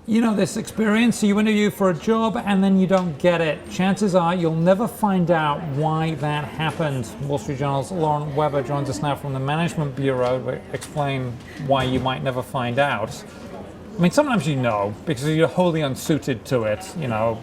you know this experience, so you interview for a job and then you don't get it. Chances are you'll never find out why that happened. Wall Street Journal's Lauren Weber joins us now from the Management Bureau to explain why you might never find out. I mean, sometimes you know because you're wholly unsuited to it, you know,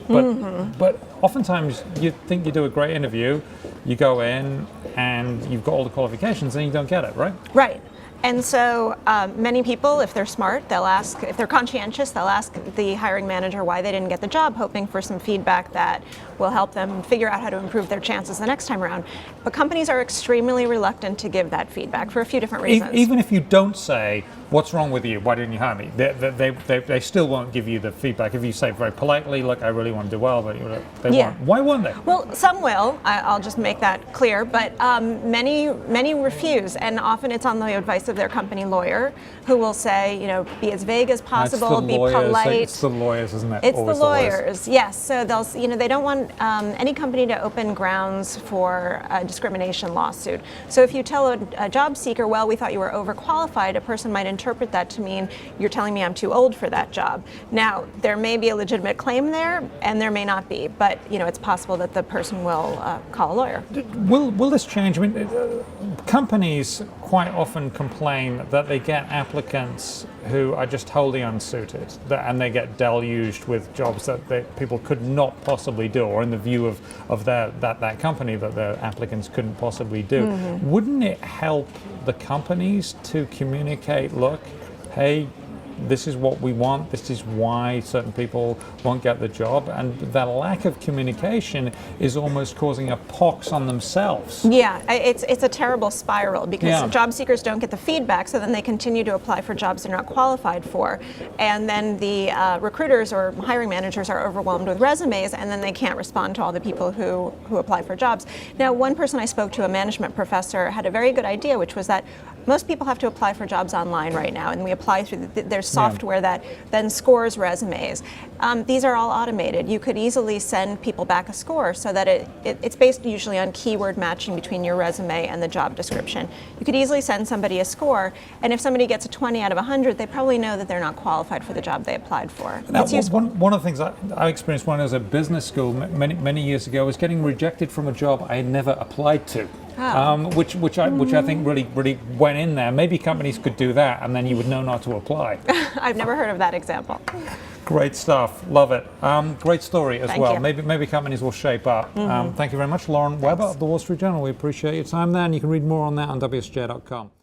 but oftentimes you think you do a great interview, you go in and you've got all the qualifications and you don't get it, right? Right. And so many people, if they're smart, they'll ask, if they're conscientious, they'll ask the hiring manager why they didn't get the job, hoping for some feedback that will help them figure out how to improve their chances the next time around. But companies are extremely reluctant to give that feedback for a few different reasons. Even if you don't say, what's wrong with you, why didn't you hire me, they still won't give you the feedback. If you say very politely, look, I really want to do well, but they won't. Why won't they? Well, some will. I'll just make that clear. But many refuse, and often it's on the advice of their company lawyer, who will say, you know, be as vague as possible, be polite. It's the lawyers, isn't it? It's the lawyers, yes. So they'll, you know, they don't want any company to open grounds for a discrimination lawsuit. So if you tell a job seeker, well, we thought you were overqualified, a person might interpret that to mean you're telling me I'm too old for that job. Now, there may be a legitimate claim there, and there may not be, but you know, it's possible that the person will call a lawyer. Will this change? I mean, companies quite often complain that they get applicants who are just wholly unsuited, and they get deluged with jobs that people could not possibly do, or in the view of that company that the applicants couldn't possibly do. Wouldn't it help the companies to communicate, look, hey, this is what we want, this is why certain people won't get the job, and that lack of communication is almost causing a pox on themselves. Yeah, it's a terrible spiral because job seekers don't get the feedback, so then they continue to apply for jobs they're not qualified for, and then the recruiters or hiring managers are overwhelmed with resumes, and then they can't respond to all the people who apply for jobs. Now, one person I spoke to, a management professor, had a very good idea, which was that most people have to apply for jobs online right now, and we apply through there's software that then scores resumes. These are all automated. You could easily send people back a score so that it's based usually on keyword matching between your resume and the job description. You could easily send somebody a score, and if somebody gets a 20 out of 100, they probably know that they're not qualified for the job they applied for. Now, It's useful. one of the things I experienced when I was at business school many years ago was getting rejected from a job I had never applied to. Which I think really went in there. Maybe companies could do that, and then you would know not to apply. I've never heard of that example. Great stuff, love it. Great story as Thank well. you. Maybe companies will shape up. Thank you very much, Lauren Weber of the Wall Street Journal. We appreciate your time there, and you can read more on that on WSJ.com.